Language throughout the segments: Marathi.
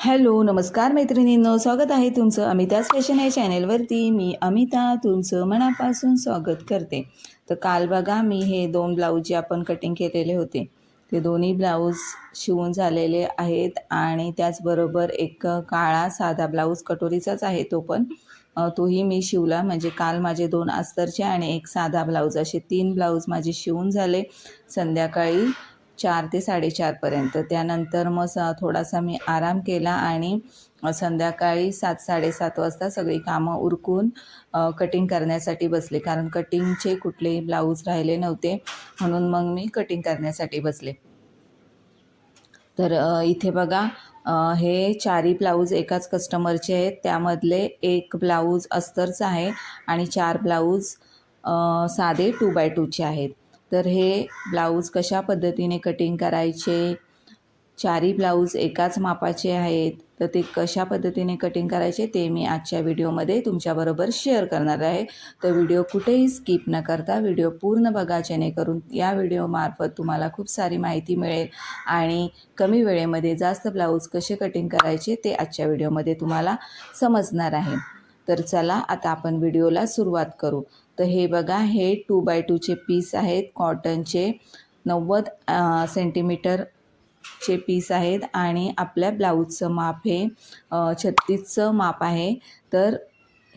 हॅलो, नमस्कार मैत्रिणींनो, स्वागत आहे तुमचं अमिताज फॅशन या चॅनेलवरती. मी अमिता तुमचं मनापासून स्वागत करते. तर काल बघा मी हे 2 ब्लाऊज जे आपण कटिंग केलेले होते ते दोन्ही ब्लाऊज शिवून झालेले आहेत आणि त्याचबरोबर एक काळा साधा ब्लाऊज कटोरीचाच आहे तो पण तोही मी शिवला. म्हणजे काल माझे 2 अस्तरचे आणि एक साधा ब्लाऊज असे 3 ब्लाऊज माझे शिवून झाले संध्याकाळी 4 ते 4:30पर्यंत. त्यानंतर मग थोडासा मी आराम केला आणि संध्याकाळी 7-7:30 वाजता सगळी कामं उरकून कटिंग करण्यासाठी बसले, कारण कटिंगचे कुठलेही ब्लाऊज राहिले नव्हते म्हणून मग मी कटिंग करण्यासाठी बसले. तर इथे बघा हे 4ही ब्लाऊज एकाच कस्टमरचे आहेत. त्यामधले एक ब्लाऊज अस्तरचा आहे आणि 4 ब्लाऊज साधे 2x2चे आहेत. तर हे ब्लाऊज कशा पद्धतीने कटिंग करायचे, 4ही ब्लाऊज एकाच मापाचे आहेत, तर ते कशा पद्धतीने कटिंग करायचे ते मी आजच्या व्हिडिओमध्ये तुमच्याबरोबर शेअर करणार आहे. तर व्हिडिओ कुठेही स्किप न करता व्हिडिओ पूर्ण बघा, जेणेकरून या व्हिडिओमार्फत तुम्हाला खूप सारी माहिती मिळेल आणि कमी वेळेमध्ये जास्त ब्लाऊज कसे कटिंग करायचे ते आजच्या व्हिडिओमध्ये तुम्हाला समजणार आहे. तर चला आता आपण व्हिडिओला सुरुवात करू. तर हे बघा, हे 2x2चे पीस आहेत, कॉटनचे 90 सेंटीमीटरचे पीस आहेत आणि आपल्या ब्लाऊजचं माप हे 36चं माप आहे. तर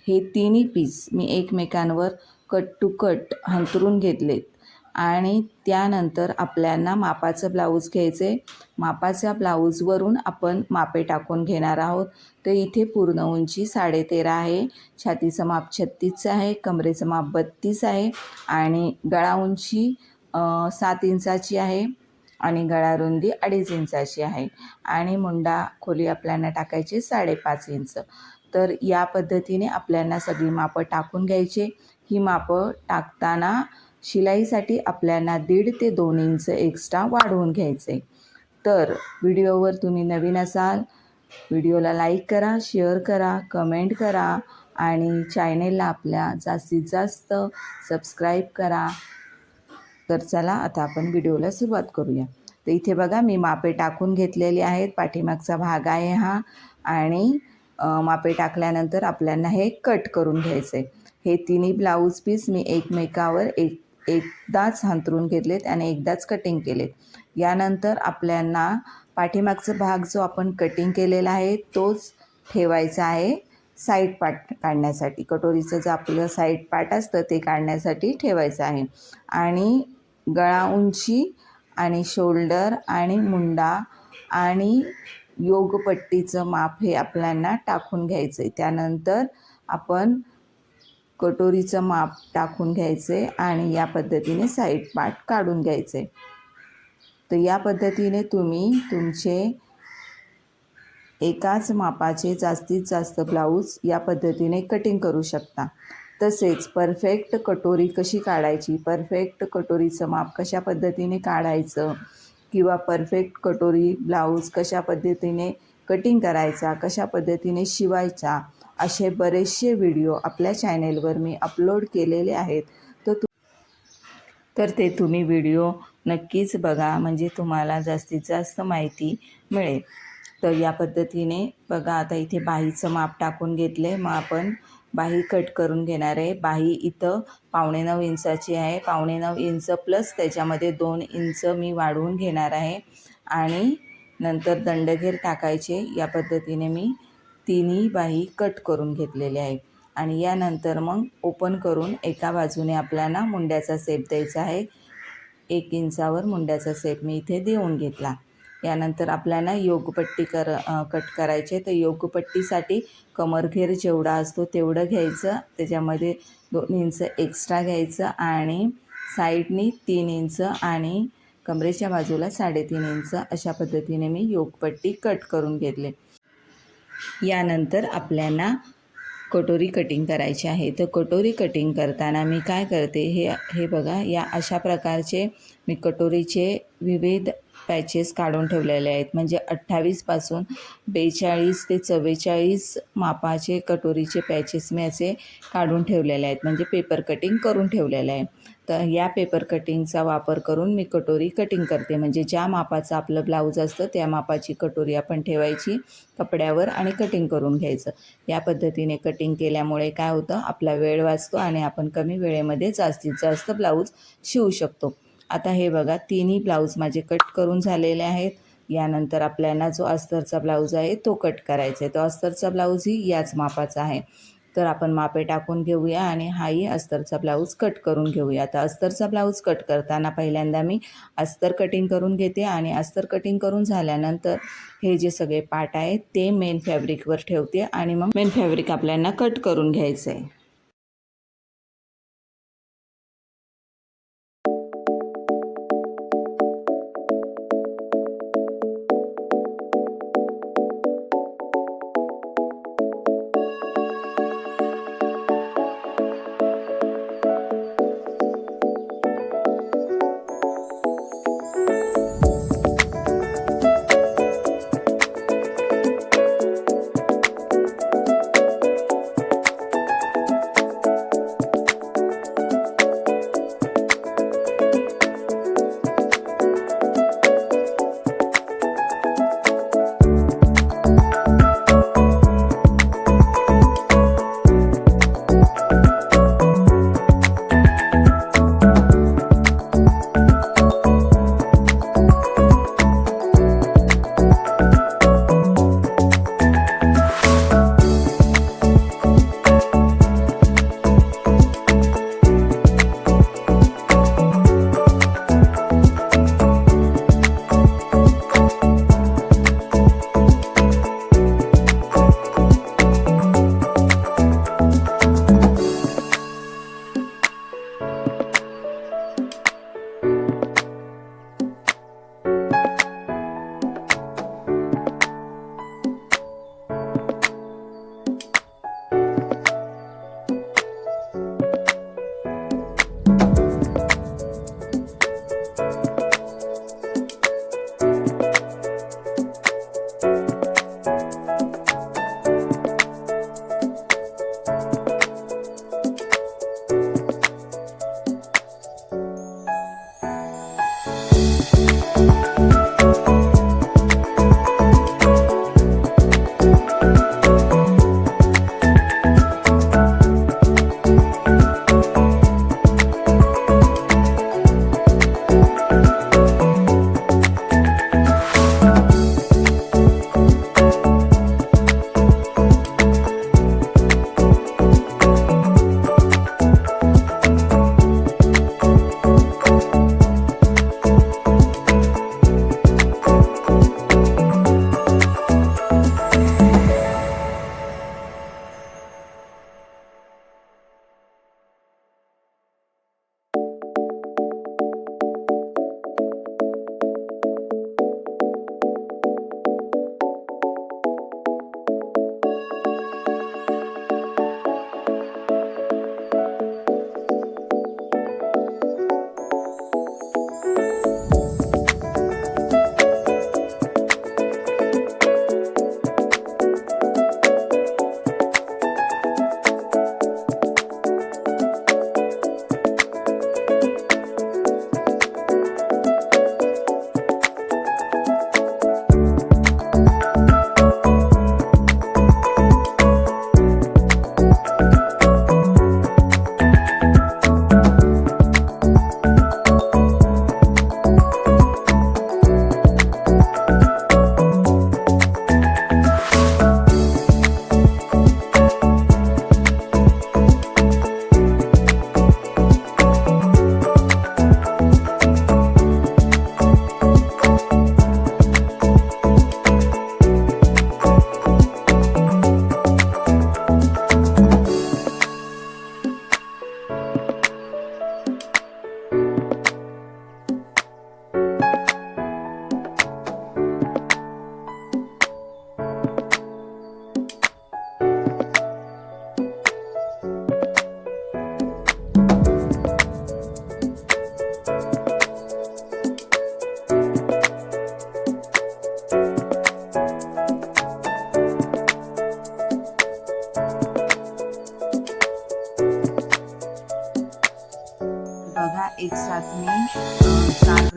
हे तिन्ही पीस मी एकमेकांवर कट टू कट अंतरून घेतलेत आणि त्यानंतर आपल्याला मापाचं ब्लाऊज घ्यायचे. मापाच्या ब्लाऊजवरून आपण मापे टाकून घेणार आहोत. तर इथे पूर्ण उंची 13.5 आहे, छातीचं माप 36 आहे, कमरेचं माप 32 आहे आणि गळा उंची 7 इंचाची आहे आणि गळा रुंदी 2.5 इंचाची आहे आणि मुंडा खोली आपल्याला टाकायची 5.5 इंच. तर या पद्धतीने आपल्याला सगळी मापं टाकून घ्यायचे. ही मापं टाकताना शिलाईसाठी आपल्याला 1.5 ते 2 इंच एक्स्ट्रा वाढवून घ्यायचे. तर व्हिडिओवर तुम्ही नवीन असाल, व्हिडिओला लाईक करा, शेअर करा, कमेंट करा आणि चॅनेलला आपल्या जास्तीत जास्त सबस्क्राईब करा. तर चला आता आपण व्हिडिओला सुरुवात करूया. तर इथे बघा मी मापे टाकून घेतलेले आहेत. पाठीमागचा भाग आहे हा आणि मापे टाकल्यानंतर आपल्याला हे कट करून घ्यायचं आहे. हे तिन्ही ब्लाऊज पीस मी एकमेकावर एकदाच अंथरून घेतलेत आणि एकदाच कटिंग केलेत. यानंतर आपल्याला पाठीमागचा भाग जो आपण कटिंग केलेला आहे तोच ठेवायचा आहे साईड पार्ट काढण्यासाठी. कटोरीचं जे आपलं साईड पार्ट असतं ते काढण्यासाठी ठेवायचं आहे आणि गळा उंची आणि शोल्डर आणि मुंडा आणि योगपट्टीचं माप हे आपल्याला टाकून घ्यायचं आहे. त्यानंतर आपण कटोरीचं माप टाकून घ्यायचे आणि या पद्धतीने साईड पार्ट काढून घ्यायचे. तर या पद्धतीने तुम्ही तुमचे एकाच मापाचे जास्तीत जास्त ब्लाऊज या पद्धतीने कटिंग करू शकता. तसेच परफेक्ट कटोरी कशी काढायची, परफेक्ट कटोरीचं माप कशा पद्धतीने काढायचं किंवा परफेक्ट कटोरी ब्लाऊज कशा पद्धतीने कटिंग करायचा, कशा पद्धतीने शिवायचा, असे बरेचसे व्हिडिओ आपल्या चॅनेलवर मी अपलोड केलेले आहेत. तर ते तुम्ही व्हिडिओ नक्कीच बघा, म्हणजे तुम्हाला जास्तीत जास्त माहिती मिळेल. तर या पद्धतीने बघा, आता इथे बाहीचं माप टाकून घेतले. मग आपण बाही कट करून घेणार आहे. बाही इथं 9.25 इंचाची आहे. 9.25 इंच प्लस त्याच्यामध्ये 2 इंच मी वाढवून घेणार आहे आणि नंतर दंडघेर टाकायचे. या पद्धतीने मी तिन्ही बाही कट करून घेतलेले आहे आणि यानंतर मग ओपन करून एका बाजूने आपल्याला मुंड्याचा शेप द्यायचा आहे. 1 इंचावर मुंड्याचा शेप मी इथे देऊन घेतला. यानंतर आपल्याला योगपट्टी कट करायचे. तर योगपट्टीसाठी कमरघेर जेवढा असतो तेवढं घ्यायचं, त्याच्यामध्ये 2 इंच एक्स्ट्रा घ्यायचं आणि साईडनी 3 इंच आणि कमरेच्या बाजूला 3.5 इंच अशा पद्धतीने मी योगपट्टी कट करून घेतले. यानंतर आपल्याला कटोरी कटिंग करायची आहे. तर कटोरी कटिंग करताना मी काय करते, हे बघा, या अशा प्रकारचे मी कटोरीचे विविध पॅचेस काढून ठेवलेले आहेत. म्हणजे 28 पासून 42 ते 44 मापाचे कटोरीचे पॅचेस मी असे काढून ठेवलेले आहेत, म्हणजे पेपर कटिंग करून ठेवलेले आहे. तर या पेपर कटिंगचा वापर करून मी कटोरी कटिंग करते. म्हणजे ज्या मापाचं आपलं ब्लाऊज असतं त्या मापाची कटोरी आपण ठेवायची कपड्यावर आणि कटिंग करून घ्यायचं. या पद्धतीने कटिंग केल्यामुळे काय होतं, आपला वेळ वाचतो आणि आपण कमी वेळेमध्ये जास्तीत जास्त ब्लाऊज शिवू शकतो. आता हे बघा, तिन्ही ब्लाऊज माझे कट करून झालेले आहेत. यानंतर आपल्याला जो अस्तरचा ब्लाऊज आहे तो कट करायचा आहे. तो अस्तरचा ब्लाऊजही याच मापाचा आहे. तर आपण मापे टाकून घेऊया आणि हाही अस्तरचा ब्लाऊज कट करून घेऊया. आता अस्तरचा ब्लाऊज कट करताना पहिल्यांदा मी अस्तर कटिंग करून घेते आणि अस्तर कटिंग करून झाल्यानंतर हे जे सगळे पार्ट आहेत ते मेन फॅब्रिकवर ठेवते आणि मग मेन फॅब्रिक आपल्याला कट करून घ्यायचं आहे.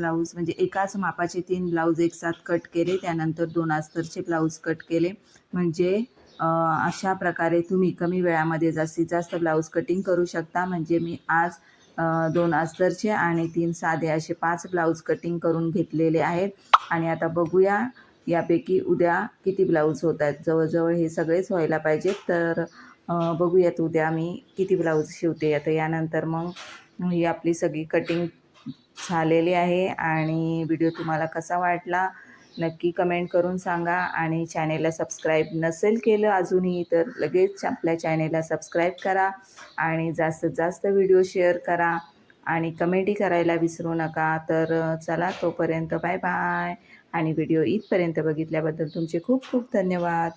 ब्लाऊज म्हणजे एकाच मापाचे 3 ब्लाऊज एकसाथ कट केले. त्यानंतर 2 अस्तरचे ब्लाऊज कट केले. म्हणजे अशा प्रकारे तुम्ही कमी वेळामध्ये जास्तीत जास्त ब्लाऊज कटिंग करू शकता. म्हणजे मी आज 2 अस्तरचे आणि 3 साधे असे 5 ब्लाऊज कटिंग करून घेतलेले आहेत. आणि आता बघूया यापैकी उद्या किती ब्लाऊज होत आहेत. जवळजवळ हे सगळेच व्हायला पाहिजेत. तर बघूयात उद्या मी किती ब्लाऊज शिवते. आता यानंतर मग ही आपली सगळी कटिंग झालेली आहे. आणि व्हिडिओ तुम्हाला कसा वाटला नक्की कमेंट करून सांगा. आणि चॅनेलला सबस्क्राईब नसेल केलं अजूनही तर लगेच आपल्या चॅनेलला सबस्क्राईब करा आणि जास्तीत जास्त व्हिडिओ शेअर करा आणि कमेंटही करायला विसरू नका. तर चला तोपर्यंत बाय बाय. आणि व्हिडिओ इथपर्यंत बघितल्याबद्दल तुमचे खूप खूप धन्यवाद.